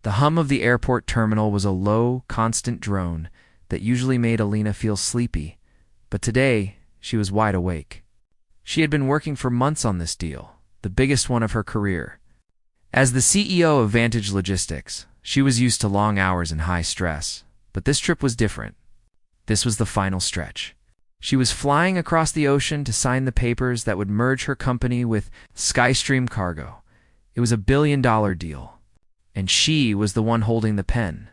The hum of the airport terminal was a low, constant drone that usually made Alina feel sleepy, but today she was wide awake. She had been working for months on this deal, the biggest one of her career. As the CEO of Vantage Logistics, she was used to long hours and high stress, but this trip was different. This was the final stretch. She was flying across the ocean to sign the papers that would merge her company with Skystream Cargo. It was a billion-dollar deal, and she was the one holding the pen.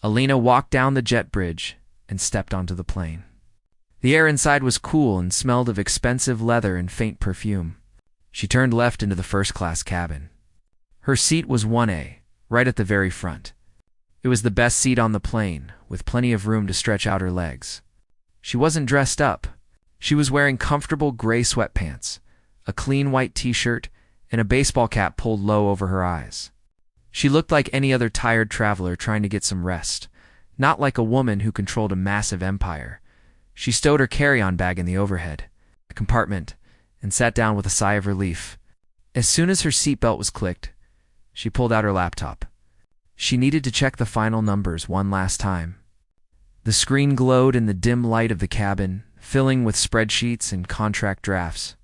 Alina walked down the jet bridge and stepped onto the plane. The air inside was cool and smelled of expensive leather and faint perfume. She turned left into the first-class cabin. Her seat was 1A, right at the very front. It was the best seat on the plane, with plenty of room to stretch out her legs. She wasn't dressed up. She was wearing comfortable gray sweatpants, a clean white t-shirt, and a baseball cap pulled low over her eyes. She looked like any other tired traveler trying to get some rest, not like a woman who controlled a massive empire. She stowed her carry-on bag in the overhead compartment and sat down with a sigh of relief. As soon as her seatbelt was clicked, she pulled out her laptop. She needed to check the final numbers one last time. The screen glowed in the dim light of the cabin, filling with spreadsheets and contract drafts.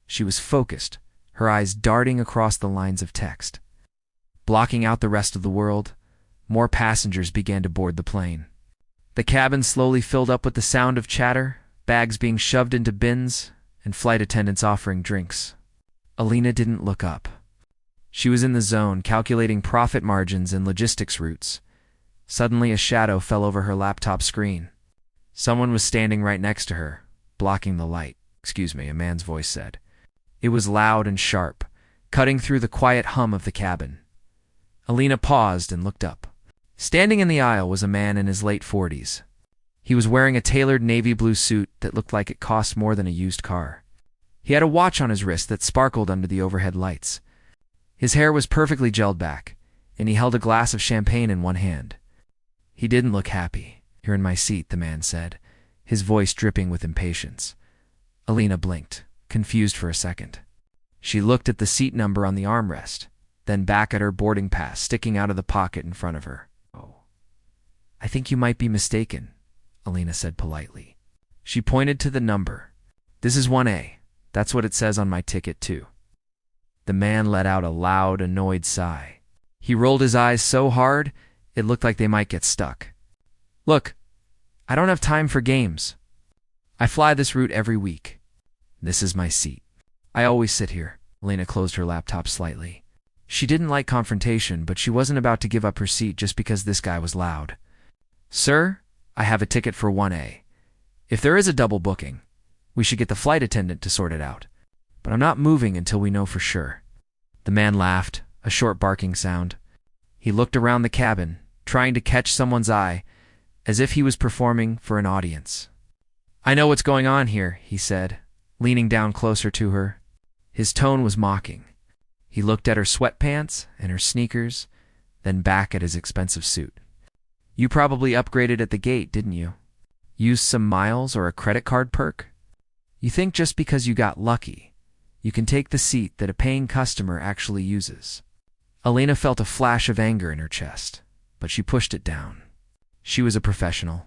She was focused, her eyes darting across the lines of text. Blocking out the rest of the world, more passengers began to board the plane. The cabin slowly filled up with the sound of chatter, bags being shoved into bins, and flight attendants offering drinks. Alina didn't look up. She was in the zone, calculating profit margins and logistics routes. Suddenly, a shadow fell over her laptop screen. Someone was standing right next to her, blocking the light. "Excuse me," a man's voice said. It was loud and sharp, cutting through the quiet hum of the cabin. Alina paused and looked up. Standing in the aisle was a man in his late 40s. He was wearing a tailored navy blue suit that looked like it cost more than a used car. He had a watch on his wrist that sparkled under the overhead lights. His hair was perfectly gelled back, and he held a glass of champagne in one hand. He didn't look happy. "You're in my seat," the man said, his voice dripping with impatience. Alina blinked, confused for a second. She looked at the seat number on the armrest, then back at her boarding pass sticking out of the pocket in front of her. "Oh, I think you might be mistaken," Alina said politely. She pointed to the number. "This is 1A. That's what it says on my ticket, too." The man let out a loud, annoyed sigh. He rolled his eyes so hard, it looked like they might get stuck. "Look, I don't have time for games. I fly this route every week. This is my seat. I always sit here." Alina closed her laptop slightly. She didn't like confrontation, but she wasn't about to give up her seat just because this guy was loud. "Sir, I have a ticket for 1A. If there is a double booking, we should get the flight attendant to sort it out. But I'm not moving until we know for sure." The man laughed, a short barking sound. He looked around the cabin, trying to catch someone's eye, as if he was performing for an audience. "I know what's going on here," he said, leaning down closer to her. His tone was mocking. He looked at her sweatpants and her sneakers, then back at his expensive suit. "You probably upgraded at the gate, didn't you? Used some miles or a credit card perk? You think just because you got lucky, you can take the seat that a paying customer actually uses." Alina felt a flash of anger in her chest, but she pushed it down. She was a professional.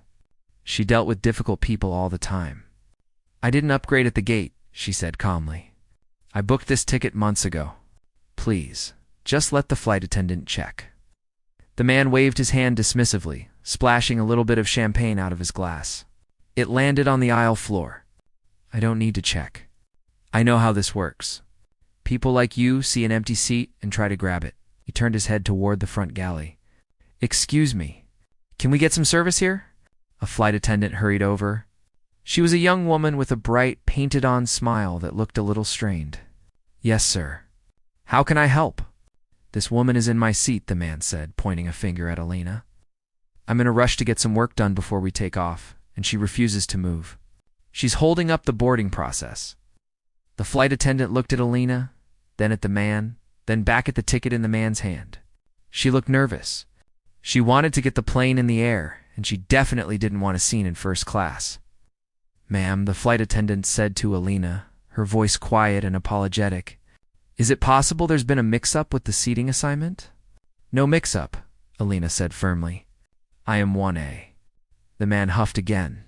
She dealt with difficult people all the time. "I didn't upgrade at the gate," she said calmly. "I booked this ticket months ago. Please, just let the flight attendant check." The man waved his hand dismissively, splashing a little bit of champagne out of his glass. It landed on the aisle floor. "I don't need to check. I know how this works. People like you see an empty seat and try to grab it." He turned his head toward the front galley. "Excuse me, can we get some service here?" A flight attendant hurried over. She was a young woman with a bright, painted-on smile that looked a little strained. "Yes, sir. How can I help?" "This woman is in my seat," the man said, pointing a finger at Alina. "I'm in a rush to get some work done before we take off, and she refuses to move. She's holding up the boarding process." The flight attendant looked at Alina, then at the man, then back at the ticket in the man's hand. She looked nervous. She wanted to get the plane in the air, and she definitely didn't want a scene in first class. "Ma'am," the flight attendant said to Alina, her voice quiet and apologetic, "is it possible there's been a mix-up with the seating assignment?" "No mix-up. Alina said firmly. I am 1A. The man huffed again.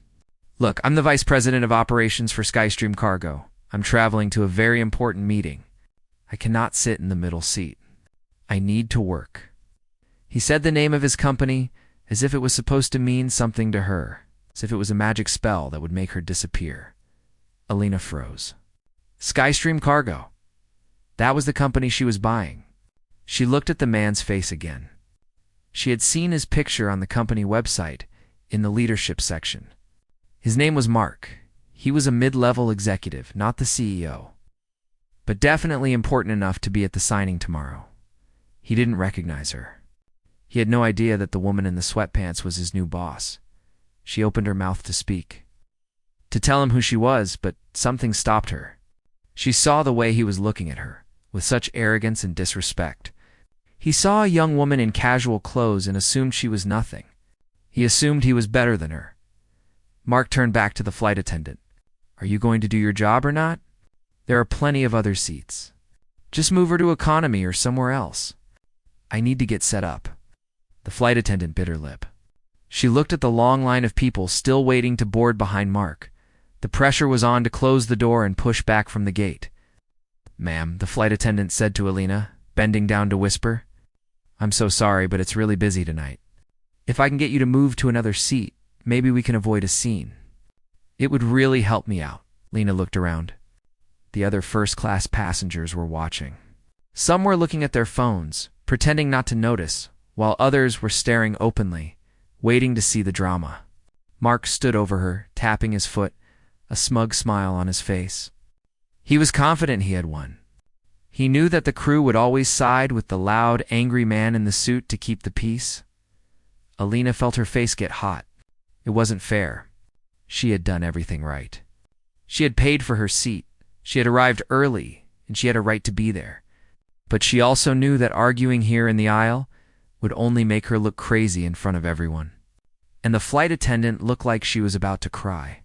Look, I'm the vice president of operations for Skystream Cargo. I'm traveling to a very important meeting. I cannot sit in the middle seat. I need to work. He said the name of his company as if it was supposed to mean something to her, as if it was a magic spell that would make her disappear. Alina froze. Skystream Cargo. That was the company she was buying. She looked at the man's face again. She had seen his picture on the company website in the leadership section. His name was Mark. He was a mid-level executive, not the CEO, but definitely important enough to be at the signing tomorrow. He didn't recognize her. He had no idea that the woman in the sweatpants was his new boss. She opened her mouth to speak, to tell him who she was, but something stopped her. She saw the way he was looking at her, with such arrogance and disrespect. He saw a young woman in casual clothes and assumed she was nothing. He assumed he was better than her. Mark turned back to the flight attendant. Are you going to do your job or not? There are plenty of other seats. Just move her to economy or somewhere else. I need to get set up. The flight attendant bit her lip. She looked at the long line of people still waiting to board behind Mark. The pressure was on to close the door and push back from the gate. Ma'am, the flight attendant said to Alina, bending down to whisper. I'm so sorry, but it's really busy tonight. If I can get you to move to another seat, maybe we can avoid a scene. It would really help me out. Lena looked around. The other first-class passengers were watching. Some were looking at their phones, pretending not to notice, while others were staring openly, waiting to see the drama. Mark stood over her, tapping his foot, a smug smile on his face. He was confident he had won. He knew that the crew would always side with the loud, angry man in the suit to keep the peace. Alina felt her face get hot. It wasn't fair. She had done everything right. She had paid for her seat. She had arrived early, and she had a right to be there. But she also knew that arguing here in the aisle would only make her look crazy in front of everyone. And the flight attendant looked like she was about to cry.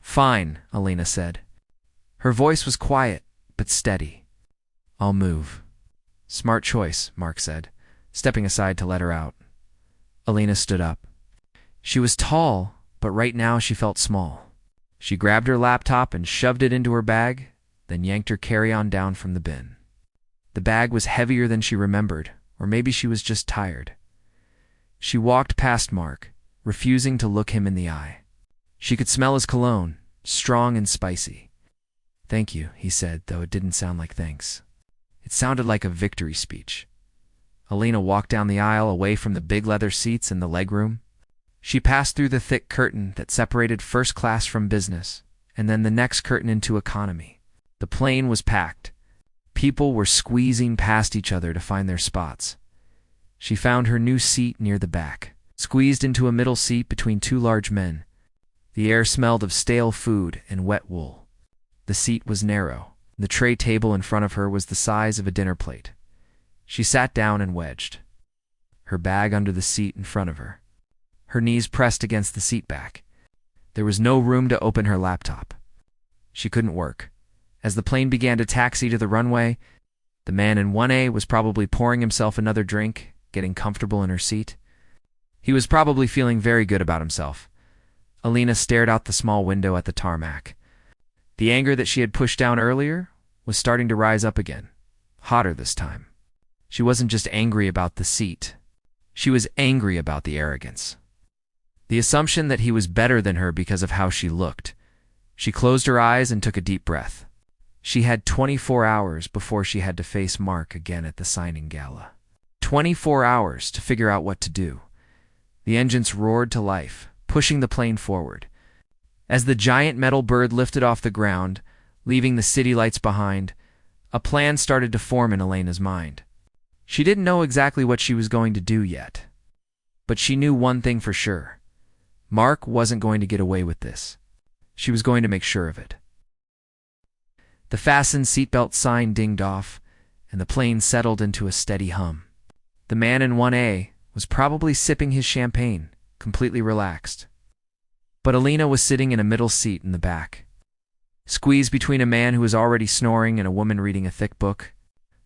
Fine, Alina said. Her voice was quiet, but steady. I'll move. Smart choice, Mark said, stepping aside to let her out. Alina stood up. She was tall, but right now she felt small. She grabbed her laptop and shoved it into her bag, then yanked her carry-on down from the bin. The bag was heavier than she remembered, or maybe she was just tired. She walked past Mark, refusing to look him in the eye. She could smell his cologne, strong and spicy. Thank you, he said, though it didn't sound like thanks. It sounded like a victory speech. Alina walked down the aisle away from the big leather seats in the legroom. She passed through the thick curtain that separated first class from business, and then the next curtain into economy. The plane was packed. People were squeezing past each other to find their spots. She found her new seat near the back, squeezed into a middle seat between two large men. The air smelled of stale food and wet wool. The seat was narrow. The tray table in front of her was the size of a dinner plate. She sat down and wedged, her bag under the seat in front of her. Her knees pressed against the seat back. There was no room to open her laptop. She couldn't work. As the plane began to taxi to the runway, the man in 1A was probably pouring himself another drink, getting comfortable in her seat. He was probably feeling very good about himself. Alina stared out the small window at the tarmac. The anger that she had pushed down earlier was starting to rise up again, hotter this time. She wasn't just angry about the seat. She was angry about the arrogance. The assumption that he was better than her because of how she looked. She closed her eyes and took a deep breath. She had 24 hours before she had to face Mark again at the signing gala. 24 hours to figure out what to do. The engines roared to life, pushing the plane forward. As the giant metal bird lifted off the ground, leaving the city lights behind, a plan started to form in Elena's mind. She didn't know exactly what she was going to do yet, but she knew one thing for sure. Mark wasn't going to get away with this. She was going to make sure of it. The fastened seatbelt sign dinged off, and the plane settled into a steady hum. The man in 1A was probably sipping his champagne, completely relaxed. But Alina was sitting in a middle seat in the back, squeezed between a man who was already snoring and a woman reading a thick book.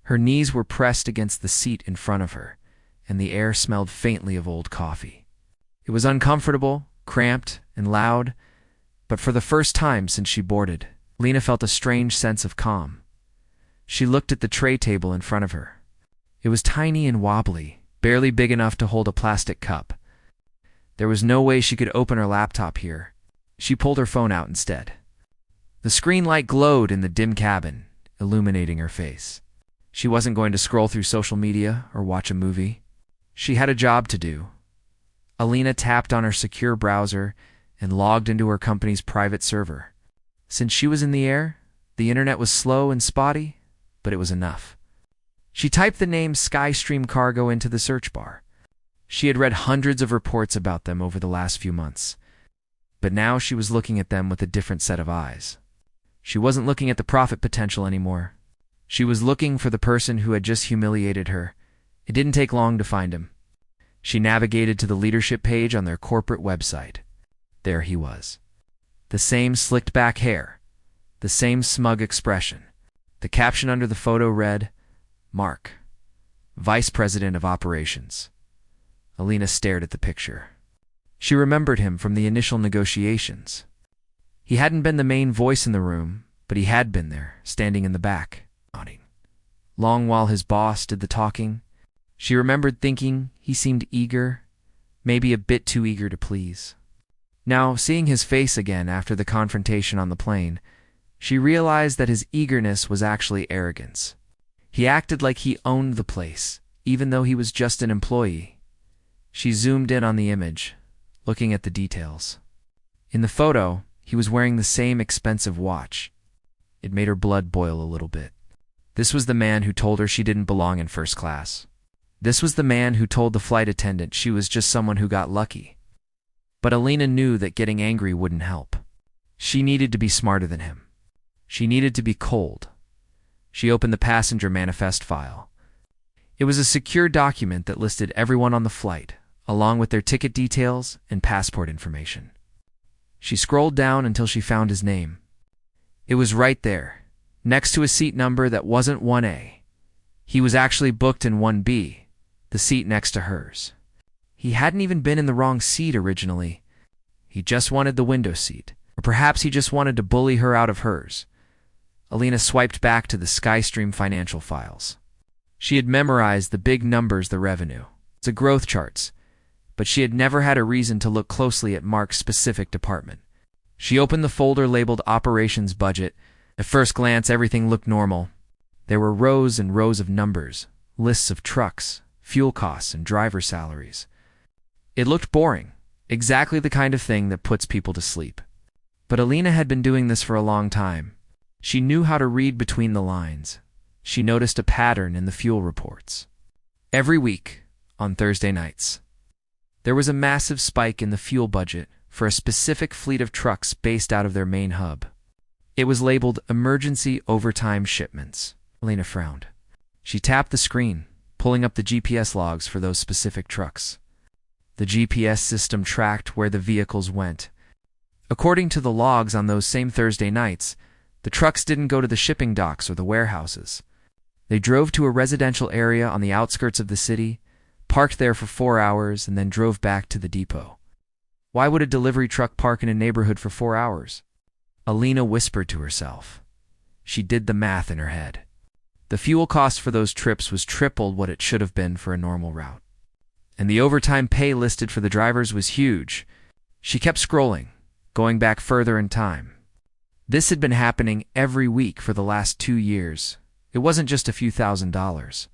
Her knees were pressed against the seat in front of her, and the air smelled faintly of old coffee. It was uncomfortable, cramped, and loud, but for the first time since she boarded, Lena felt a strange sense of calm. She looked at the tray table in front of her. It was tiny and wobbly, barely big enough to hold a plastic cup. There was no way she could open her laptop here. She pulled her phone out instead. The screen light glowed in the dim cabin, illuminating her face. She wasn't going to scroll through social media or watch a movie. She had a job to do. Alina tapped on her secure browser and logged into her company's private server. Since she was in the air, the internet was slow and spotty, but it was enough. She typed the name Skystream Cargo into the search bar. She had read hundreds of reports about them over the last few months, but now she was looking at them with a different set of eyes. She wasn't looking at the profit potential anymore. She was looking for the person who had just humiliated her. It didn't take long to find him. She navigated to the leadership page on their corporate website. There he was. The same slicked back hair, the same smug expression. The caption under the photo read, "Mark, Vice President of Operations." Alina stared at the picture. She remembered him from the initial negotiations. He hadn't been the main voice in the room, but he had been there, standing in the back, nodding. Long while his boss did the talking, she remembered thinking he seemed eager, maybe a bit too eager to please. Now, seeing his face again after the confrontation on the plane, she realized that his eagerness was actually arrogance. He acted like he owned the place, even though he was just an employee. She zoomed in on the image, looking at the details. In the photo, he was wearing the same expensive watch. It made her blood boil a little bit. This was the man who told her she didn't belong in first class. This was the man who told the flight attendant she was just someone who got lucky. But Alina knew that getting angry wouldn't help. She needed to be smarter than him. She needed to be cold. She opened the passenger manifest file. It was a secure document that listed everyone on the flight, along with their ticket details and passport information. She scrolled down until she found his name. It was right there, next to a seat number that wasn't 1A. He was actually booked in 1B, the seat next to hers. He hadn't even been in the wrong seat originally. He just wanted the window seat, or perhaps he just wanted to bully her out of hers. Alina swiped back to the Skystream financial files. She had memorized the big numbers, the revenue, the growth charts, but she had never had a reason to look closely at Mark's specific department. She opened the folder labeled Operations Budget. At first glance, everything looked normal. There were rows and rows of numbers, lists of trucks, fuel costs, and driver salaries. It looked boring, exactly the kind of thing that puts people to sleep. But Alina had been doing this for a long time. She knew how to read between the lines. She noticed a pattern in the fuel reports. Every week, on Thursday nights, there was a massive spike in the fuel budget for a specific fleet of trucks based out of their main hub. It was labeled Emergency Overtime Shipments. Alina frowned. She tapped the screen, pulling up the GPS logs for those specific trucks. The GPS system tracked where the vehicles went. According to the logs on those same Thursday nights, the trucks didn't go to the shipping docks or the warehouses. They drove to a residential area on the outskirts of the city, parked there for 4 hours, and then drove back to the depot. Why would a delivery truck park in a neighborhood for 4 hours? Alina whispered to herself. She did the math in her head. The fuel cost for those trips was triple what it should have been for a normal route. And the overtime pay listed for the drivers was huge. She kept scrolling, going back further in time. This had been happening every week for the last 2 years. It wasn't just a few $1,000s.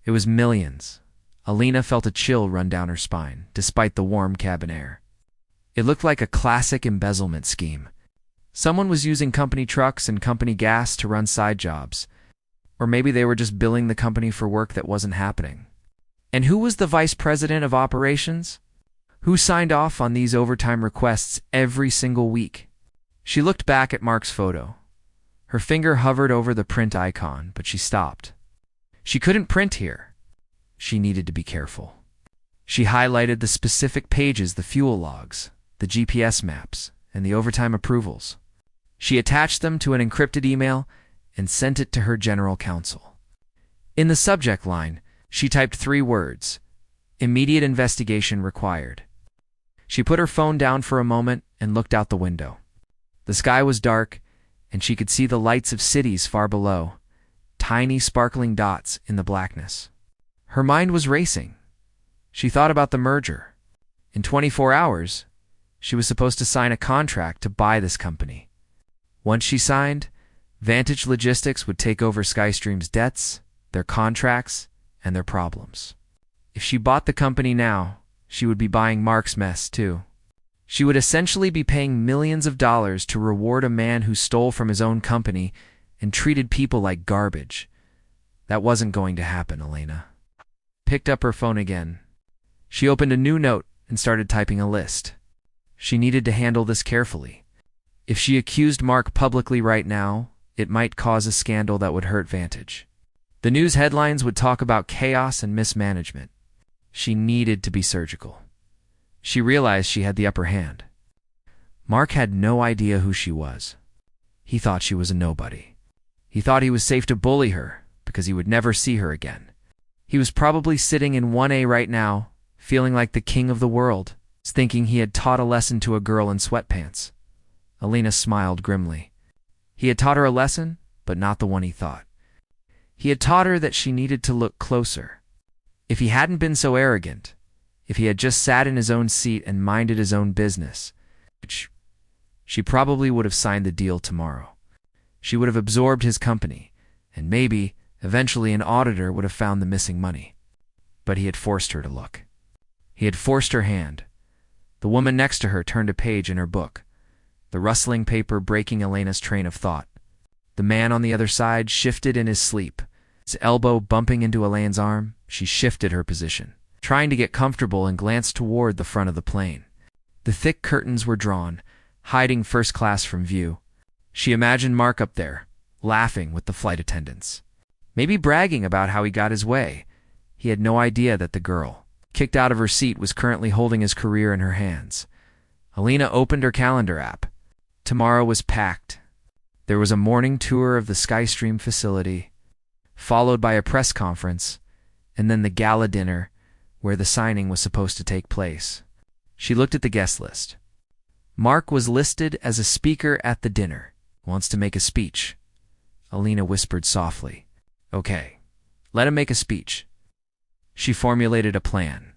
It was millions. Alina felt a chill run down her spine, despite the warm cabin air. It looked like a classic embezzlement scheme. Someone was using company trucks and company gas to run side jobs. Or maybe they were just billing the company for work that wasn't happening. And who was the vice president of operations? Who signed off on these overtime requests every single week? She looked back at Mark's photo. Her finger hovered over the print icon, but she stopped. She couldn't print here. She needed to be careful. She highlighted the specific pages, the fuel logs, the GPS maps, and the overtime approvals. She attached them to an encrypted email and sent it to her general counsel. In the subject line, she typed 3 words, Immediate investigation required. She put her phone down for a moment and looked out the window. The sky was dark, and she could see the lights of cities far below, tiny sparkling dots in the blackness. Her mind was racing. She thought about the merger. In 24 hours, she was supposed to sign a contract to buy this company. Once she signed, Vantage Logistics would take over Skystream's debts, their contracts, and their problems. If she bought the company now, she would be buying Mark's mess too. She would essentially be paying millions of dollars to reward a man who stole from his own company and treated people like garbage. That wasn't going to happen, Elena picked up her phone again. She opened a new note and started typing a list. She needed to handle this carefully. If she accused Mark publicly right now, it might cause a scandal that would hurt Vantage. The news headlines would talk about chaos and mismanagement. She needed to be surgical. She realized she had the upper hand. Mark had no idea who she was. He thought she was a nobody. He thought he was safe to bully her because he would never see her again. He was probably sitting in 1A right now, feeling like the king of the world, thinking he had taught a lesson to a girl in sweatpants. Elena smiled grimly. He had taught her a lesson, but not the one he thought. He had taught her that she needed to look closer. If he hadn't been so arrogant, if he had just sat in his own seat and minded his own business, she probably would have signed the deal tomorrow. She would have absorbed his company, and maybe, eventually, an auditor would have found the missing money. But he had forced her to look. He had forced her hand. The woman next to her turned a page in her book, the rustling paper breaking Elena's train of thought. The man on the other side shifted in his sleep. His elbow bumping into Elena's arm, she shifted her position, trying to get comfortable, and glanced toward the front of the plane. The thick curtains were drawn, hiding first class from view. She imagined Mark up there, laughing with the flight attendants, maybe bragging about how he got his way. He had no idea that the girl, kicked out of her seat, was currently holding his career in her hands. Elena opened her calendar app. Tomorrow was packed. There was a morning tour of the Skystream facility, followed by a press conference, and then the gala dinner where the signing was supposed to take place. She looked at the guest list. Mark was listed as a speaker at the dinner. Wants to make a speech. Elena whispered softly. Okay, let him make a speech. She formulated a plan.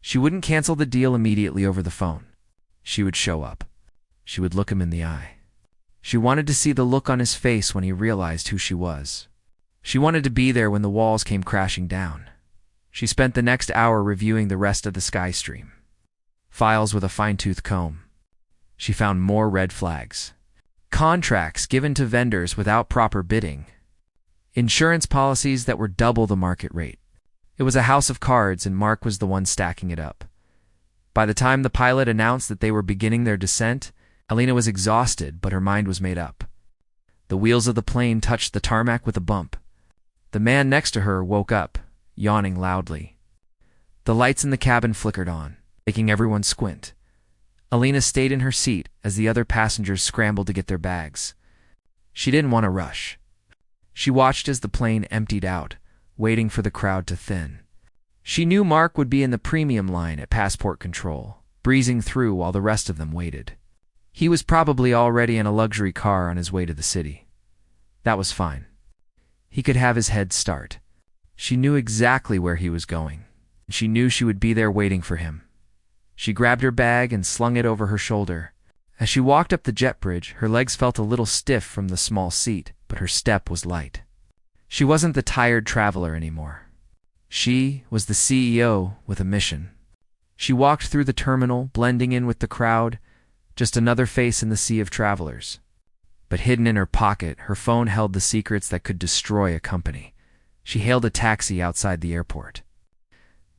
She wouldn't cancel the deal immediately over the phone. She would show up. She would look him in the eye. She wanted to see the look on his face when he realized who she was. She wanted to be there when the walls came crashing down. She spent the next hour reviewing the rest of the Skystream files with a fine-tooth comb. She found more red flags. Contracts given to vendors without proper bidding. Insurance policies that were double the market rate. It was a house of cards, and Mark was the one stacking it up. By the time the pilot announced that they were beginning their descent, Elena was exhausted, but her mind was made up. The wheels of the plane touched the tarmac with a bump. The man next to her woke up, yawning loudly. The lights in the cabin flickered on, making everyone squint. Elena stayed in her seat as the other passengers scrambled to get their bags. She didn't want to rush. She watched as the plane emptied out, waiting for the crowd to thin. She knew Mark would be in the premium line at passport control, breezing through while the rest of them waited. He was probably already in a luxury car on his way to the city. That was fine. He could have his head start. She knew exactly where he was going. She knew she would be there waiting for him. She grabbed her bag and slung it over her shoulder. As she walked up the jet bridge, her legs felt a little stiff from the small seat, but her step was light. She wasn't the tired traveler anymore. She was the CEO with a mission. She walked through the terminal, blending in with the crowd, just another face in the sea of travelers. But hidden in her pocket, her phone held the secrets that could destroy a company. She hailed a taxi outside the airport.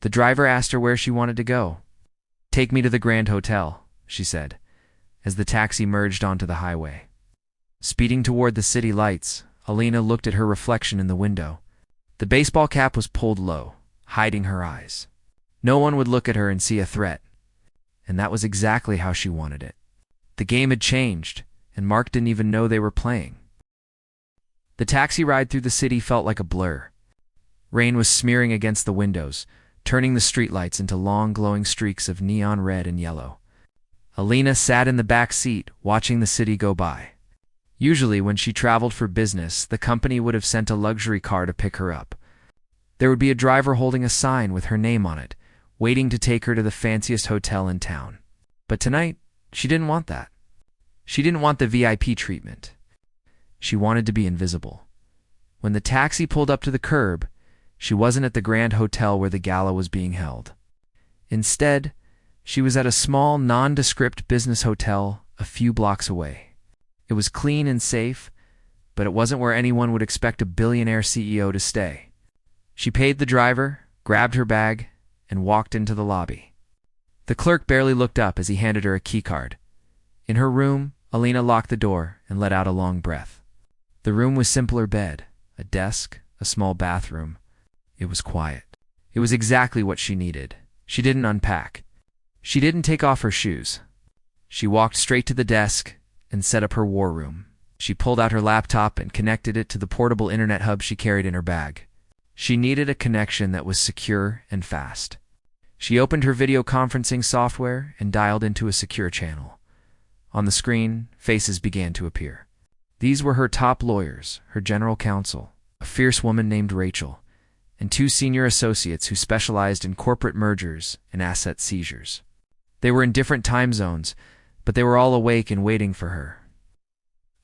The driver asked her where she wanted to go. "Take me to the Grand Hotel," she said, as the taxi merged onto the highway. Speeding toward the city lights, Elena looked at her reflection in the window. The baseball cap was pulled low, hiding her eyes. No one would look at her and see a threat. And that was exactly how she wanted it. The game had changed, and Mark didn't even know they were playing. The taxi ride through the city felt like a blur. Rain was smearing against the windows, turning the streetlights into long glowing streaks of neon red and yellow. Alina sat in the back seat, watching the city go by. Usually, when she traveled for business, the company would have sent a luxury car to pick her up. There would be a driver holding a sign with her name on it, waiting to take her to the fanciest hotel in town. But tonight, she didn't want that. She didn't want the VIP treatment. She wanted to be invisible. When the taxi pulled up to the curb, she wasn't at the grand hotel where the gala was being held. Instead, she was at a small, nondescript business hotel a few blocks away. It was clean and safe, but it wasn't where anyone would expect a billionaire CEO to stay. She paid the driver, grabbed her bag, and walked into the lobby. The clerk barely looked up as he handed her a keycard. In her room, Alina locked the door and let out a long breath. The room was simpler bed, a desk, a small bathroom. It was quiet. It was exactly what she needed. She didn't unpack. She didn't take off her shoes. She walked straight to the desk and set up her war room. She pulled out her laptop and connected it to the portable internet hub she carried in her bag. She needed a connection that was secure and fast. She opened her video conferencing software and dialed into a secure channel. On the screen, faces began to appear. These were her top lawyers, her general counsel, a fierce woman named Rachel, and two senior associates who specialized in corporate mergers and asset seizures. They were in different time zones, but they were all awake and waiting for her.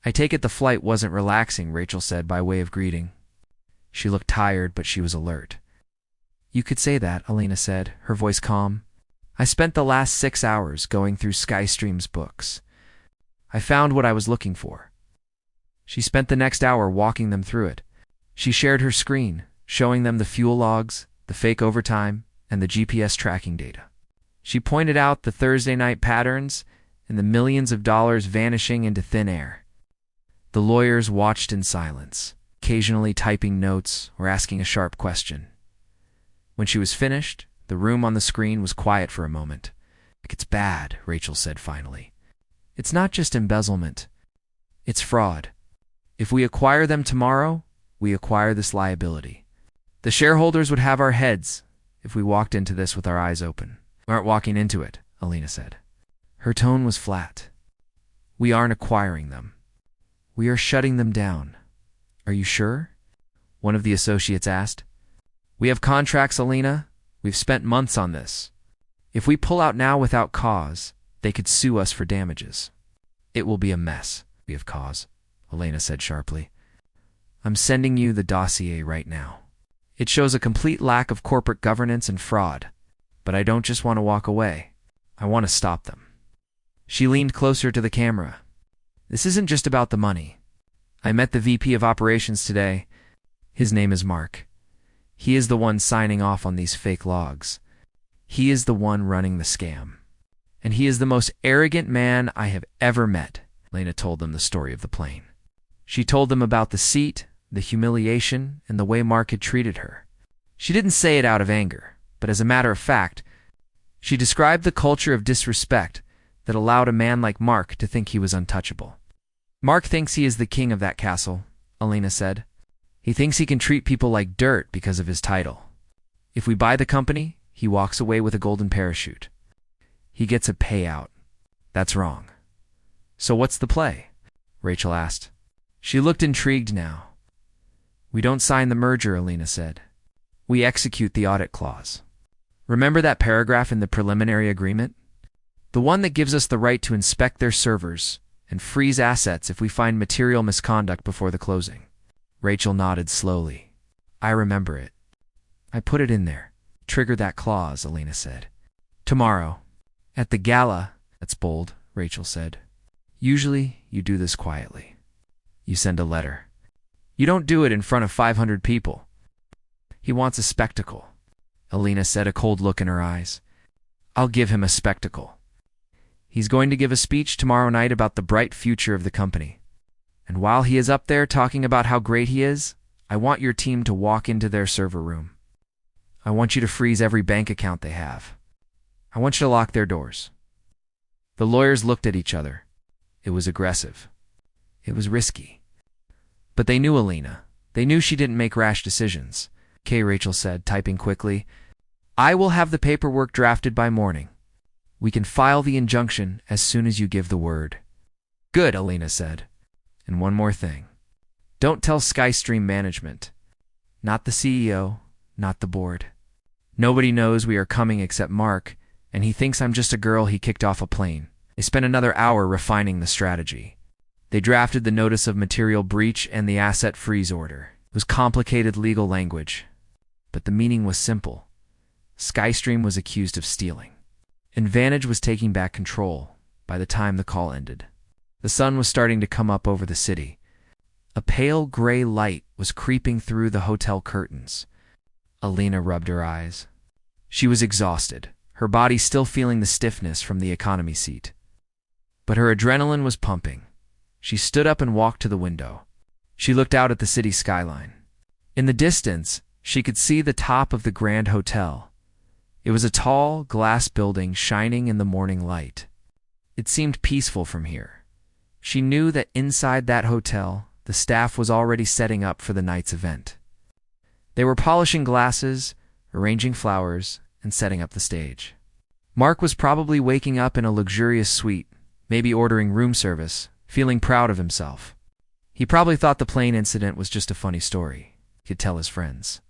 "I take it the flight wasn't relaxing," Rachel said by way of greeting. She looked tired, but she was alert. "You could say that," Alina said, her voice calm. "I spent the last 6 hours going through Skystream's books. I found what I was looking for." She spent the next hour walking them through it. She shared her screen, showing them the fuel logs, the fake overtime, and the GPS tracking data. She pointed out the Thursday night patterns and the millions of dollars vanishing into thin air. The lawyers watched in silence, occasionally typing notes or asking a sharp question. When she was finished, the room on the screen was quiet for a moment. "It's bad," Rachel said finally. "It's not just embezzlement. It's fraud. If we acquire them tomorrow, we acquire this liability. The shareholders would have our heads if we walked into this with our eyes open." "We aren't walking into it," Alina said. Her tone was flat. "We aren't acquiring them. We are shutting them down." "Are you sure?" one of the associates asked. "We have contracts, Alina. We've spent months on this. If we pull out now without cause, they could sue us for damages. It will be a mess." "We have cause," Alina said sharply. "I'm sending you the dossier right now. It shows a complete lack of corporate governance and fraud. But I don't just want to walk away. I want to stop them." She leaned closer to the camera. "This isn't just about the money. I met the VP of operations today. His name is Mark. He is the one signing off on these fake logs. He is the one running the scam. And he is the most arrogant man I have ever met." Lena told them the story of the plane. She told them about the seat, the humiliation, and the way Mark had treated her. She didn't say it out of anger, but as a matter of fact, she described the culture of disrespect that allowed a man like Mark to think he was untouchable. "Mark thinks he is the king of that castle," Alina said. "He thinks he can treat people like dirt because of his title. If we buy the company, he walks away with a golden parachute. He gets a payout. That's wrong." "So what's the play?" Rachel asked. She looked intrigued now. "We don't sign the merger," Alina said. "We execute the audit clause. Remember that paragraph in the preliminary agreement? The one that gives us the right to inspect their servers and freeze assets if we find material misconduct before the closing." Rachel nodded slowly. "I remember it. I put it in there. Trigger that clause," Alina said. "Tomorrow, at the gala." "That's bold," Rachel said. "Usually, you do this quietly. You send a letter. You don't do it in front of 500 people. He wants a spectacle." Alina said, a cold look in her eyes. "I'll give him a spectacle. He's going to give a speech tomorrow night about the bright future of the company. And while he is up there talking about how great he is, I want your team to walk into their server room. I want you to freeze every bank account they have. I want you to lock their doors." The lawyers looked at each other. It was aggressive. It was risky. But they knew Alina. They knew she didn't make rash decisions. "Okay," Rachel said, typing quickly. I will have the paperwork drafted by morning. We can file the injunction as soon as you give the word. Good, Alina said. And one more thing. Don't tell Skystream management. Not the CEO, not the board. Nobody knows we are coming except Mark, and he thinks I'm just a girl he kicked off a plane. They spent another hour refining the strategy. They drafted the notice of material breach and the asset freeze order. It was complicated legal language, but the meaning was simple. Skystream was accused of stealing. And Vantage was taking back control by the time the call ended. The sun was starting to come up over the city. A pale gray light was creeping through the hotel curtains. Alina rubbed her eyes. She was exhausted, her body still feeling the stiffness from the economy seat. But her adrenaline was pumping. She stood up and walked to the window. She looked out at the city skyline. In the distance, she could see the top of the Grand Hotel. It was a tall, glass building shining in the morning light. It seemed peaceful from here. She knew that inside that hotel, the staff was already setting up for the night's event. They were polishing glasses, arranging flowers, and setting up the stage. Mark was probably waking up in a luxurious suite, maybe ordering room service, feeling proud of himself. He probably thought the plane incident was just a funny story. He could tell his friends.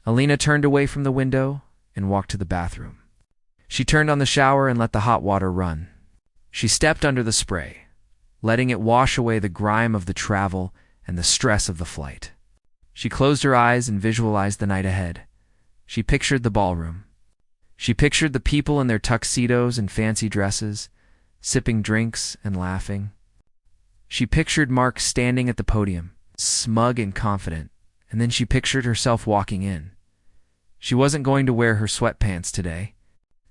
Alina turned away from the window and walked to the bathroom. She turned on the shower and let the hot water run. She stepped under the spray, letting it wash away the grime of the travel and the stress of the flight. She closed her eyes and visualized the night ahead. She pictured the ballroom. She pictured the people in their tuxedos and fancy dresses, sipping drinks and laughing. She pictured Mark standing at the podium, smug and confident, and then she pictured herself walking in. She wasn't going to wear her sweatpants today.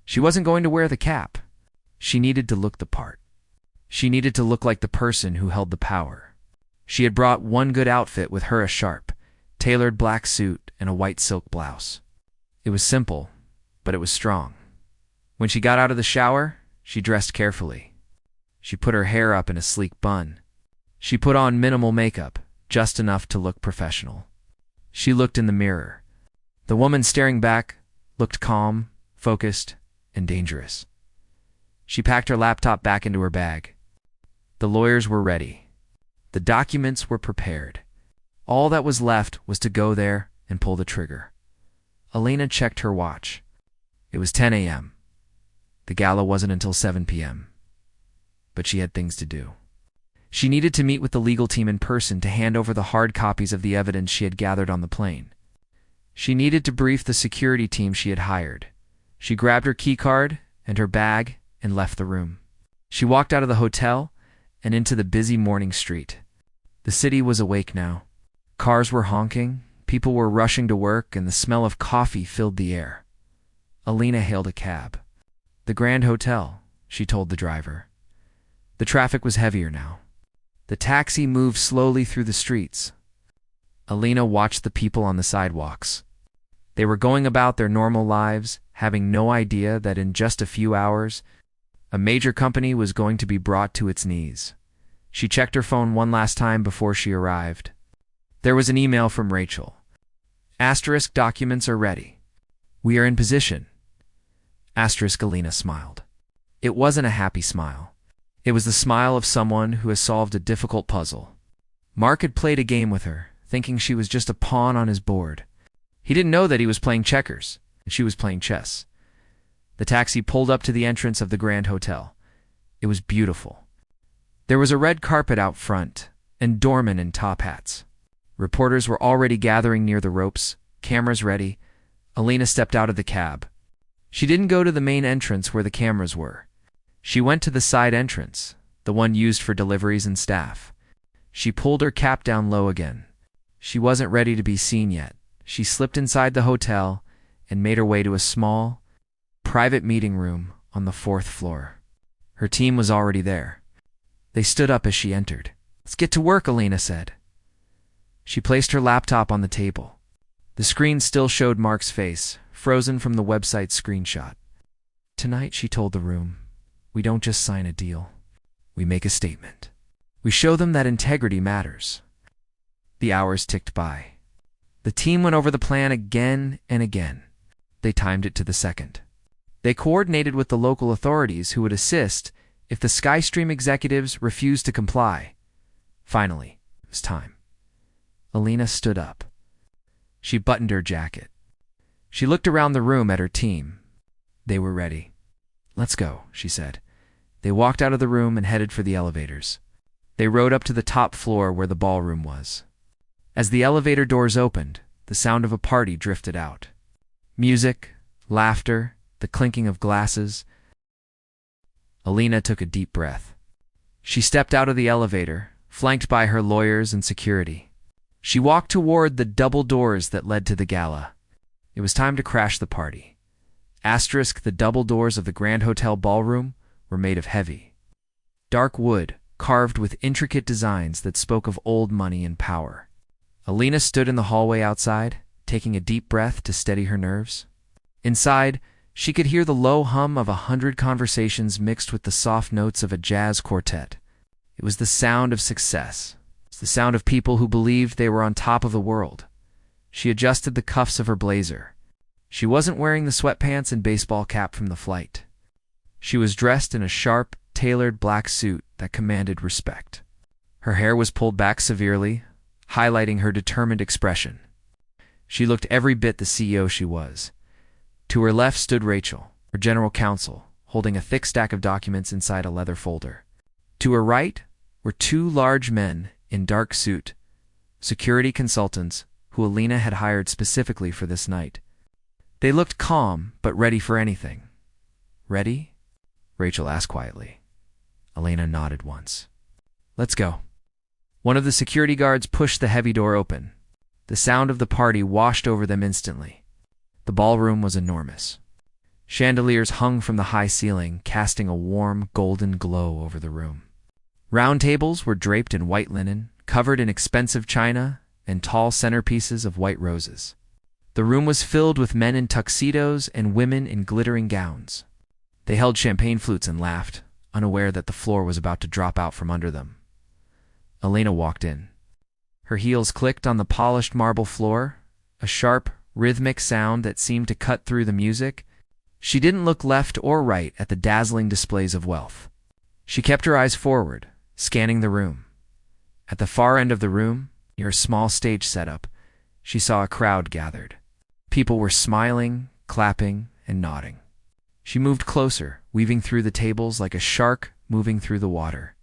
She wasn't going to wear the cap. She needed to look the part. She needed to look like the person who held the power. She had brought one good outfit with her, a sharp, tailored black suit and a white silk blouse. It was simple, but it was strong. When she got out of the shower, she dressed carefully. She put her hair up in a sleek bun. She put on minimal makeup, just enough to look professional. She looked in the mirror. The woman staring back looked calm, focused, and dangerous. She packed her laptop back into her bag. The lawyers were ready. The documents were prepared. All that was left was to go there and pull the trigger. Alina checked her watch. It was 10 a.m. The gala wasn't until 7 p.m. But she had things to do. She needed to meet with the legal team in person to hand over the hard copies of the evidence she had gathered on the plane. She needed to brief the security team she had hired. She grabbed her keycard and her bag and left the room. She walked out of the hotel and into the busy morning street. The city was awake now. Cars were honking, people were rushing to work, and the smell of coffee filled the air. Alina hailed a cab. The Grand Hotel, she told the driver. The traffic was heavier now. The taxi moved slowly through the streets. Alina watched the people on the sidewalks. They were going about their normal lives, having no idea that in just a few hours, a major company was going to be brought to its knees. She checked her phone one last time before she arrived. There was an email from Rachel. Asterisk documents are ready. We are in position. Asterisk Alina smiled. It wasn't a happy smile. It was the smile of someone who has solved a difficult puzzle. Mark had played a game with her, thinking she was just a pawn on his board. He didn't know that he was playing checkers, and she was playing chess. The taxi pulled up to the entrance of the Grand Hotel. It was beautiful. There was a red carpet out front, and doormen in top hats. Reporters were already gathering near the ropes, cameras ready. Alina stepped out of the cab. She didn't go to the main entrance where the cameras were. She went to the side entrance, the one used for deliveries and staff. She pulled her cap down low again. She wasn't ready to be seen yet. She slipped inside the hotel and made her way to a small, private meeting room on the 4th floor. Her team was already there. They stood up as she entered. Let's get to work, Alina said. She placed her laptop on the table. The screen still showed Mark's face, frozen from the website's screenshot. Tonight, she told the room, we don't just sign a deal. We make a statement. We show them that integrity matters. The hours ticked by. The team went over the plan again and again. they timed it to the second. They coordinated with the local authorities who would assist if the SkyStream executives refused to comply. Finally, it was time. Alina stood up. She buttoned her jacket. She looked around the room at her team. They were ready. "Let's go," she said. They walked out of the room and headed for the elevators. They rode up to the top floor where the ballroom was. As the elevator doors opened, the sound of a party drifted out. Music, laughter, the clinking of glasses. Alina took a deep breath. She stepped out of the elevator, flanked by her lawyers and security. She walked toward the double doors that led to the gala. It was time to crash the party. The double doors of the Grand Hotel ballroom were made of heavy, dark wood, carved with intricate designs that spoke of old money and power. Alina stood in the hallway outside, taking a deep breath to steady her nerves. Inside, she could hear the low hum of 100 conversations mixed with the soft notes of a jazz quartet. It was the sound of success. It was the sound of people who believed they were on top of the world. She adjusted the cuffs of her blazer. She wasn't wearing the sweatpants and baseball cap from the flight. She was dressed in a sharp, tailored black suit that commanded respect. Her hair was pulled back severely, highlighting her determined expression. She looked every bit the CEO she was. To her left stood Rachel, her general counsel, holding a thick stack of documents inside a leather folder. To her right were two large men in dark suit, security consultants who Alina had hired specifically for this night. They looked calm, but ready for anything. "Ready?" Rachel asked quietly. Alina nodded once. "Let's go." One of the security guards pushed the heavy door open. The sound of the party washed over them instantly. The ballroom was enormous. Chandeliers hung from the high ceiling, casting a warm, golden glow over the room. Round tables were draped in white linen, covered in expensive china, and tall centerpieces of white roses. The room was filled with men in tuxedos and women in glittering gowns. They held champagne flutes and laughed, unaware that the floor was about to drop out from under them. Alina walked in. Her heels clicked on the polished marble floor, a sharp, rhythmic sound that seemed to cut through the music. She didn't look left or right at the dazzling displays of wealth. She kept her eyes forward, scanning the room. At the far end of the room, near a small stage setup, she saw a crowd gathered. People were smiling, clapping, and nodding. She moved closer, weaving through the tables like a shark moving through the water.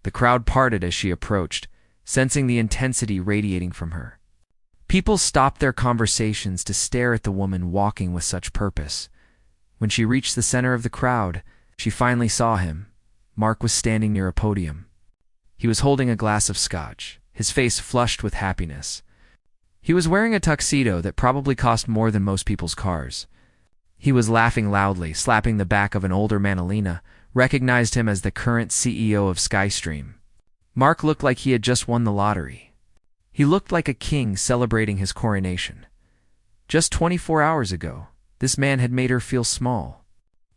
The crowd parted as she approached, sensing the intensity radiating from her. People stopped their conversations to stare at the woman walking with such purpose. When she reached the center of the crowd, she finally saw him. Mark was standing near a podium. He was holding a glass of scotch, his face flushed with happiness. He was wearing a tuxedo that probably cost more than most people's cars. He was laughing loudly, slapping the back of an older man. Alina recognized him as the current CEO of SkyStream. Mark looked like he had just won the lottery. He looked like a king celebrating his coronation. Just 24 hours ago, this man had made her feel small.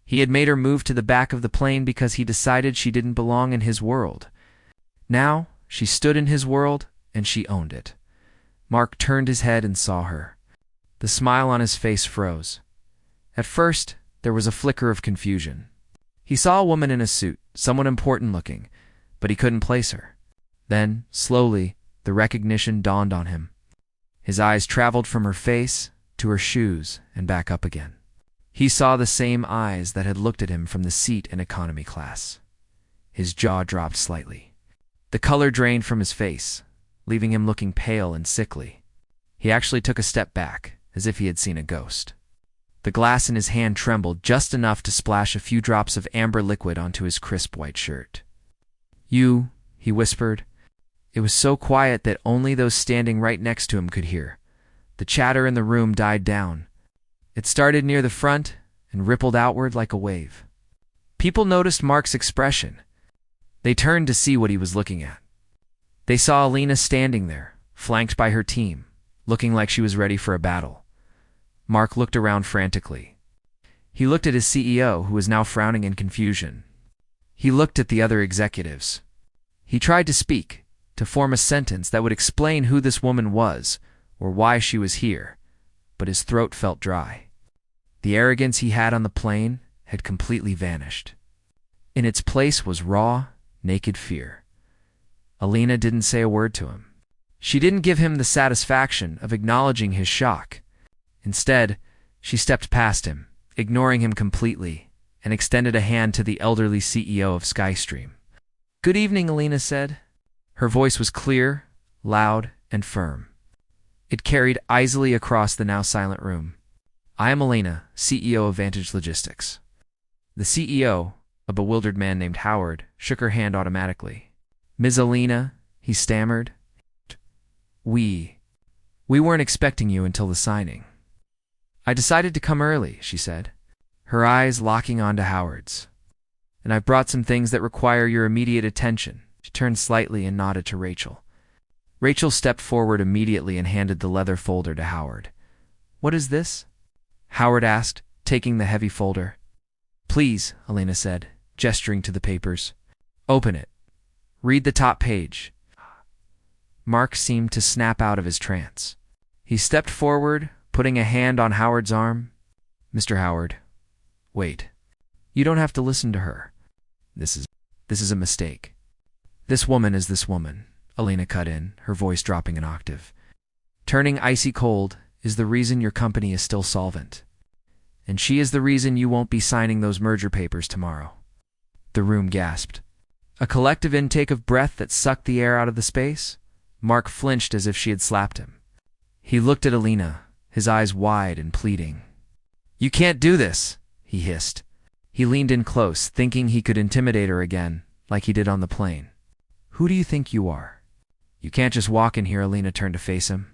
He had made her move to the back of the plane because he decided she didn't belong in his world. Now, she stood in his world, and she owned it. Mark turned his head and saw her. The smile on his face froze. At first, there was a flicker of confusion. He saw a woman in a suit, somewhat important looking, but he couldn't place her. Then, slowly, the recognition dawned on him. His eyes traveled from her face to her shoes and back up again. He saw the same eyes that had looked at him from the seat in economy class. His jaw dropped slightly. The color drained from his face, leaving him looking pale and sickly. He actually took a step back, as if he had seen a ghost. The glass in his hand trembled just enough to splash a few drops of amber liquid onto his crisp white shirt. "You," he whispered. It was so quiet that only those standing right next to him could hear. The chatter in the room died down. It started near the front and rippled outward like a wave. People noticed Mark's expression. They turned to see what he was looking at. They saw Alina standing there, flanked by her team, looking like she was ready for a battle. Mark looked around frantically. He looked at his CEO, who was now frowning in confusion. He looked at the other executives. He tried to speak, to form a sentence that would explain who this woman was or why she was here, but his throat felt dry. The arrogance he had on the plane had completely vanished. In its place was raw, naked fear. Alina didn't say a word to him. She didn't give him the satisfaction of acknowledging his shock. Instead, she stepped past him, ignoring him completely, and extended a hand to the elderly CEO of Skystream. "Good evening," Alina said. Her voice was clear, loud, and firm. It carried easily across the now silent room. "I am Alina, CEO of Vantage Logistics." The CEO, a bewildered man named Howard, shook her hand automatically. "Ms. Alina," he stammered. We weren't expecting you until the signing." "I decided to come early," she said, her eyes locking onto Howard's. "And I've brought some things that require your immediate attention." She turned slightly and nodded to Rachel. Rachel stepped forward immediately and handed the leather folder to Howard. "What is this?" Howard asked, taking the heavy folder. "Please," Alina said, gesturing to the papers. "Open it. Read the top page." Mark seemed to snap out of his trance. He stepped forward, putting a hand on Howard's arm. "Mr. Howard, wait. You don't have to listen to her. This is a mistake." "This woman is this woman," Alina cut in, her voice dropping an octave. "Turning icy cold is the reason your company is still solvent. And she is the reason you won't be signing those merger papers tomorrow." The room gasped. A collective intake of breath that sucked the air out of the space. Mark flinched as if she had slapped him. He looked at Alina, his eyes wide and pleading. "You can't do this," he hissed. He leaned in close, thinking he could intimidate her again, like he did on the plane. "Who do you think you are? You can't just walk in here." Alina turned to face him.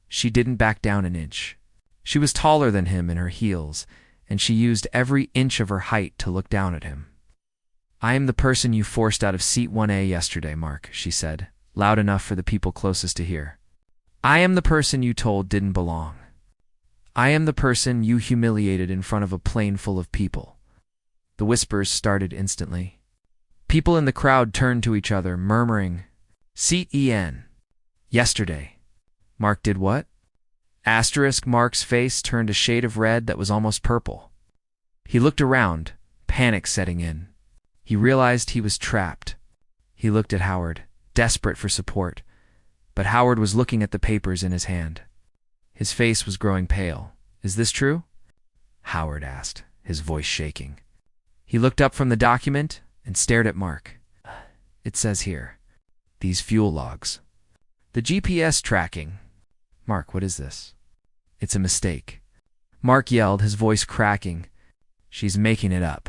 She didn't back down an inch. She was taller than him in her heels, and she used every inch of her height to look down at him. "I am the person you forced out of seat 1A yesterday, Mark," she said, loud enough for the people closest to hear. "I am the person you told didn't belong. I am the person you humiliated in front of a plane full of people." The whispers started instantly. People in the crowd turned to each other, murmuring, "Seat EN. Yesterday." "Mark did what?" Mark's face turned a shade of red that was almost purple. He looked around, panic setting in. He realized he was trapped. He looked at Howard, desperate for support, but Howard was looking at the papers in his hand. His face was growing pale. "Is this true?" Howard asked, his voice shaking. He looked up from the document and stared at Mark. "It says here, these fuel logs. The GPS tracking." "Mark, what is this?" "It's a mistake." Mark yelled, his voice cracking. "She's making it up.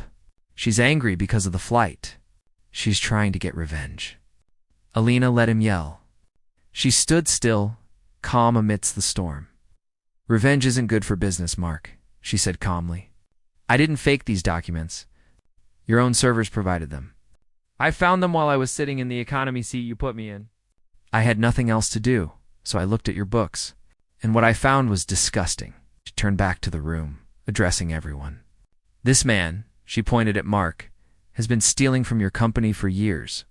She's angry because of the flight. She's trying to get revenge." Alina let him yell. She stood still, calm amidst the storm. "Revenge isn't good for business, Mark," she said calmly. "I didn't fake these documents. Your own servers provided them. I found them while I was sitting in the economy seat you put me in. I had nothing else to do, so I looked at your books, and what I found was disgusting." She turned back to the room, addressing everyone. "This man," she pointed at Mark, "has been stealing from your company for years.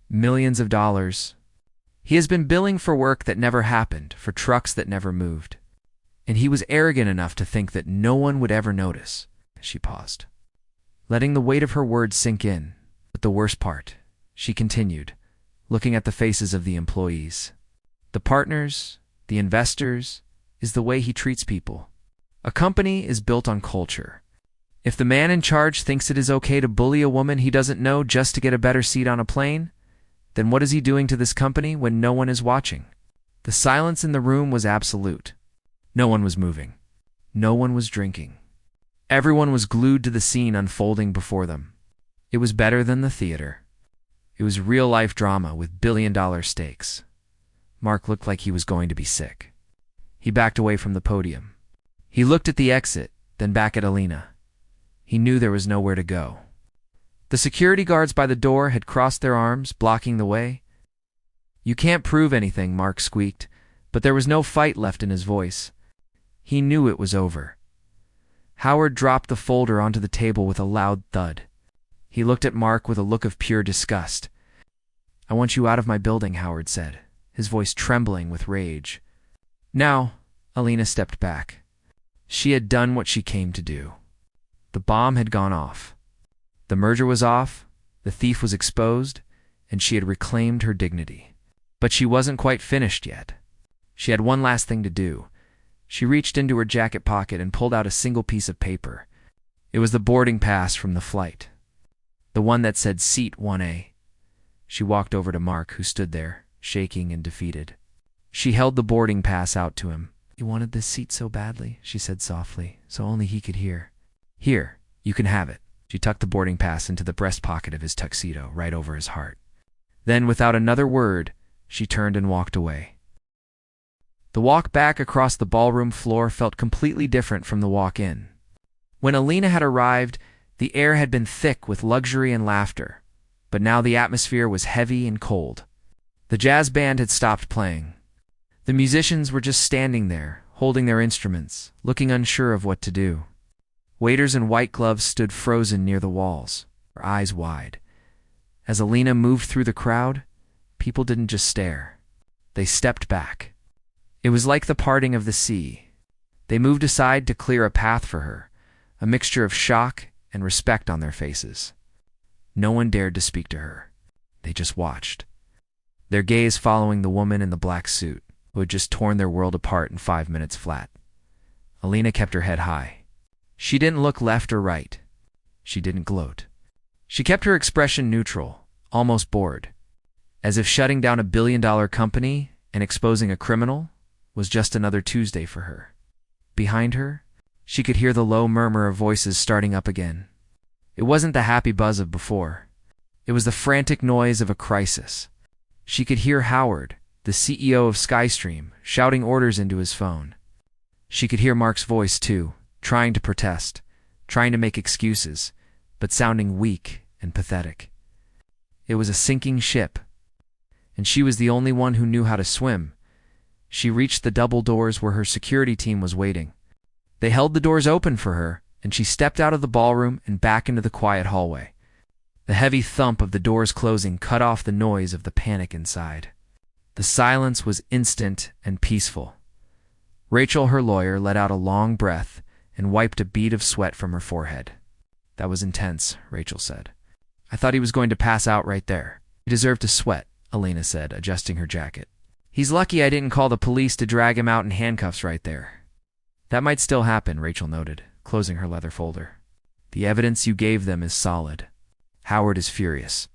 Millions of dollars. He has been billing for work that never happened, for trucks that never moved. And he was arrogant enough to think that no one would ever notice." She paused, letting the weight of her words sink in. "But the worst part," she continued, looking at the faces of the employees, "the partners, the investors, is the way he treats people. A company is built on culture. If the man in charge thinks it is okay to bully a woman he doesn't know just to get a better seat on a plane, then what is he doing to this company when no one is watching?" The silence in the room was absolute. No one was moving. No one was drinking. Everyone was glued to the scene unfolding before them. It was better than the theater. It was real-life drama with billion-dollar stakes. Mark looked like he was going to be sick. He backed away from the podium. He looked at the exit, then back at Alina. He knew there was nowhere to go. The security guards by the door had crossed their arms, blocking the way. "You can't prove anything," Mark squeaked, but there was no fight left in his voice. He knew it was over. Howard dropped the folder onto the table with a loud thud. He looked at Mark with a look of pure disgust. "I want you out of my building," Howard said, his voice trembling with rage. "Now," Alina stepped back. She had done what she came to do. The bomb had gone off. The merger was off, the thief was exposed, and she had reclaimed her dignity. But she wasn't quite finished yet. She had one last thing to do. She reached into her jacket pocket and pulled out a single piece of paper. It was the boarding pass from the flight, the one that said Seat 1A. She walked over to Mark, who stood there, shaking and defeated. She held the boarding pass out to him. "He wanted this seat so badly," she said softly, so only he could hear. "Here, you can have it." She tucked the boarding pass into the breast pocket of his tuxedo, right over his heart. Then, without another word, she turned and walked away. The walk back across the ballroom floor felt completely different from the walk in. When Alina had arrived, the air had been thick with luxury and laughter, but now the atmosphere was heavy and cold. The jazz band had stopped playing. The musicians were just standing there, holding their instruments, looking unsure of what to do. Waiters in white gloves stood frozen near the walls, their eyes wide. As Alina moved through the crowd, people didn't just stare. They stepped back. It was like the parting of the sea. They moved aside to clear a path for her, a mixture of shock and respect on their faces. No one dared to speak to her. They just watched, their gaze following the woman in the black suit, who had just torn their world apart in 5 minutes flat. Alina kept her head high. She didn't look left or right. She didn't gloat. She kept her expression neutral, almost bored, as if shutting down a billion-dollar company and exposing a criminal was just another Tuesday for her. Behind her, she could hear the low murmur of voices starting up again. It wasn't the happy buzz of before. It was the frantic noise of a crisis. She could hear Howard, the CEO of Skystream, shouting orders into his phone. She could hear Mark's voice, too, trying to protest, trying to make excuses, but sounding weak and pathetic. It was a sinking ship, and she was the only one who knew how to swim. She reached the double doors where her security team was waiting. They held the doors open for her, and she stepped out of the ballroom and back into the quiet hallway. The heavy thump of the doors closing cut off the noise of the panic inside. The silence was instant and peaceful. Rachel, her lawyer, let out a long breath and wiped a bead of sweat from her forehead. "That was intense," Rachel said. "I thought he was going to pass out right there." "He deserved to sweat," Alina said, adjusting her jacket. "He's lucky I didn't call the police to drag him out in handcuffs right there." "That might still happen," Rachel noted, closing her leather folder. "The evidence you gave them is solid. Howard is furious.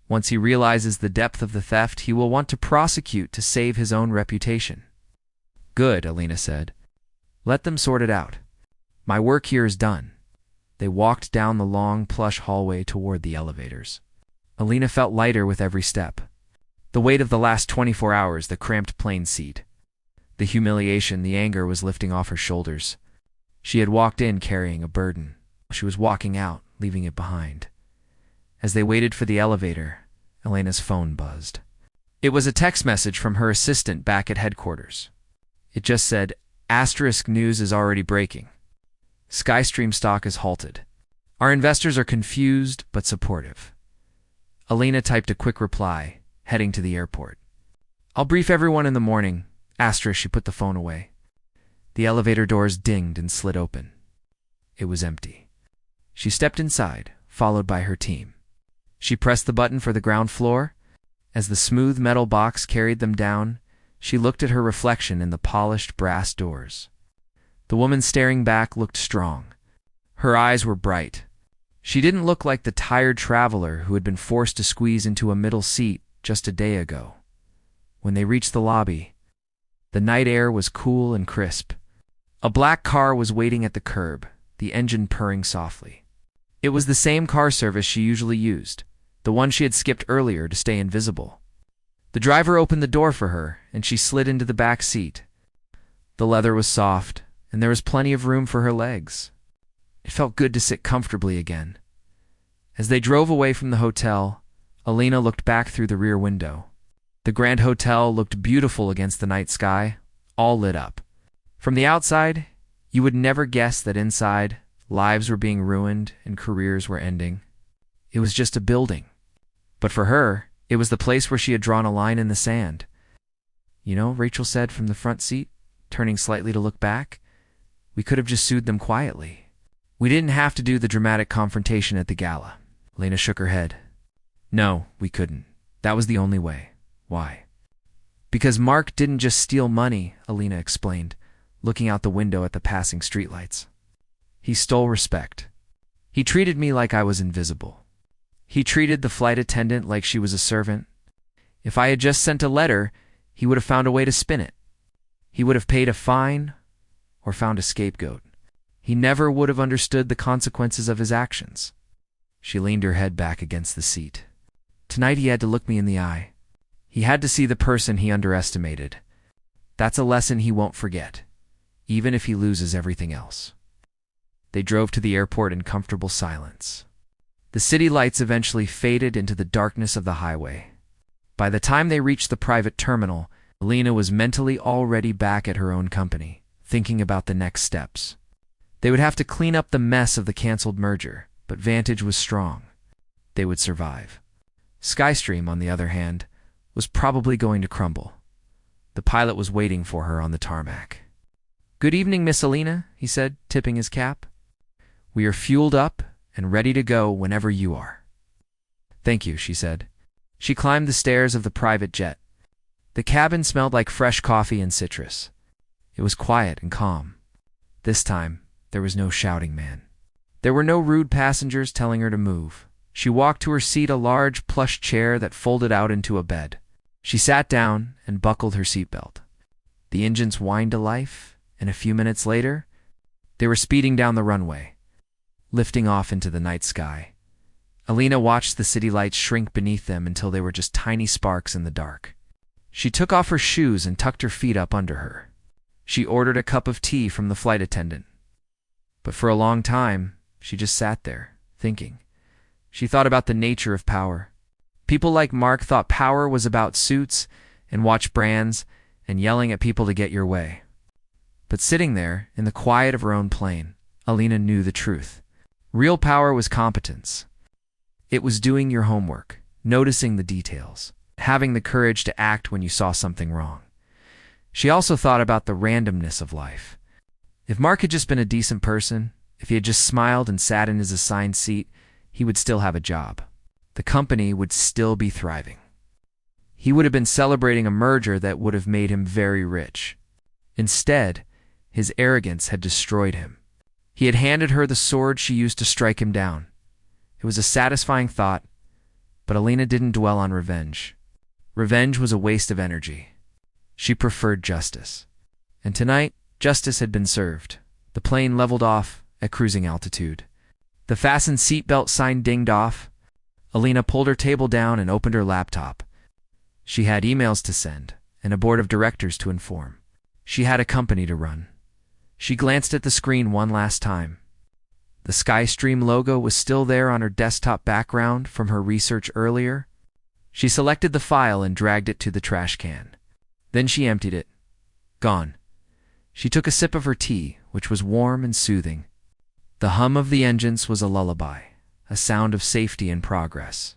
Once he realizes the depth of the theft, he will want to prosecute to save his own reputation." "Good," Alina said. "Let them sort it out. My work here is done." They walked down the long, plush hallway toward the elevators. Alina felt lighter with every step. The weight of the last 24 hours, the cramped plane seat, the humiliation, the anger was lifting off her shoulders. She had walked in carrying a burden. She was walking out, leaving it behind. As they waited for the elevator, Elena's phone buzzed. It was a text message from her assistant back at headquarters. It just said, "Asterisk news is already breaking. Skystream stock is halted. Our investors are confused but supportive." Alina typed a quick reply, heading to the airport. "I'll brief everyone in the morning." Asterisk, she put the phone away. The elevator doors dinged and slid open. It was empty. She stepped inside, followed by her team. She pressed the button for the ground floor. As the smooth metal box carried them down, she looked at her reflection in the polished brass doors. The woman staring back looked strong. Her eyes were bright. She didn't look like the tired traveler who had been forced to squeeze into a middle seat just a day ago. When they reached the lobby, the night air was cool and crisp. A black car was waiting at the curb, the engine purring softly. It was the same car service she usually used, the one she had skipped earlier to stay invisible. The driver opened the door for her, and she slid into the back seat. The leather was soft, and there was plenty of room for her legs. It felt good to sit comfortably again. As they drove away from the hotel, Alina looked back through the rear window. The Grand Hotel looked beautiful against the night sky, all lit up. From the outside, you would never guess that inside, lives were being ruined and careers were ending. It was just a building. But for her, it was the place where she had drawn a line in the sand. "You know," Rachel said from the front seat, turning slightly to look back, We could have just sued them quietly. We didn't have to do the dramatic confrontation at the gala. Lena shook her head. No, we couldn't. That was the only way. Why? Because Mark didn't just steal money, Alina explained, looking out the window at the passing streetlights. He stole respect. He treated me like I was invisible. He treated the flight attendant like she was a servant. If I had just sent a letter, he would have found a way to spin it. He would have paid a fine or found a scapegoat. He never would have understood the consequences of his actions. She leaned her head back against the seat. Tonight he had to look me in the eye. He had to see the person he underestimated. That's a lesson he won't forget, even if he loses everything else. They drove to the airport in comfortable silence. The city lights eventually faded into the darkness of the highway. By the time they reached the private terminal, Alina was mentally already back at her own company, thinking about the next steps. They would have to clean up the mess of the canceled merger, but Vantage was strong. They would survive. Skystream, on the other hand, was probably going to crumble. The pilot was waiting for her on the tarmac. "Good evening, Miss Alina," he said, tipping his cap. "We are fueled up and ready to go whenever you are." "Thank you," she said. She climbed the stairs of the private jet. The cabin smelled like fresh coffee and citrus. It was quiet and calm. This time, there was no shouting man. There were no rude passengers telling her to move. She walked to her seat, a large plush chair that folded out into a bed. She sat down and buckled her seatbelt. The engines whined to life, and a few minutes later, they were speeding down the runway, lifting off into the night sky. Alina watched the city lights shrink beneath them until they were just tiny sparks in the dark. She took off her shoes and tucked her feet up under her. She ordered a cup of tea from the flight attendant. But for a long time, she just sat there, thinking. She thought about the nature of power. People like Mark thought power was about suits and watch brands and yelling at people to get your way. But sitting there, in the quiet of her own plane, Alina knew the truth. Real power was competence. It was doing your homework, noticing the details, having the courage to act when you saw something wrong. She also thought about the randomness of life. If Mark had just been a decent person, if he had just smiled and sat in his assigned seat, he would still have a job. The company would still be thriving. He would have been celebrating a merger that would have made him very rich. Instead, his arrogance had destroyed him. He had handed her the sword she used to strike him down. It was a satisfying thought, but Alina didn't dwell on revenge. Revenge was a waste of energy. She preferred justice. And tonight, justice had been served. The plane leveled off at cruising altitude. The fastened seatbelt sign dinged off. Alina pulled her table down and opened her laptop. She had emails to send and a board of directors to inform. She had a company to run. She glanced at the screen one last time. The Skystream logo was still there on her desktop background from her research earlier. She selected the file and dragged it to the trash can. Then she emptied it. Gone. She took a sip of her tea, which was warm and soothing. The hum of the engines was a lullaby, a sound of safety and progress.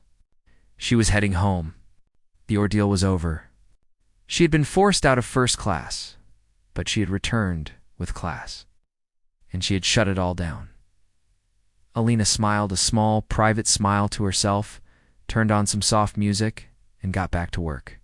She was heading home. The ordeal was over. She had been forced out of first class, but she had returned with class. And she had shut it all down. Alina smiled a small, private smile to herself, turned on some soft music, and got back to work.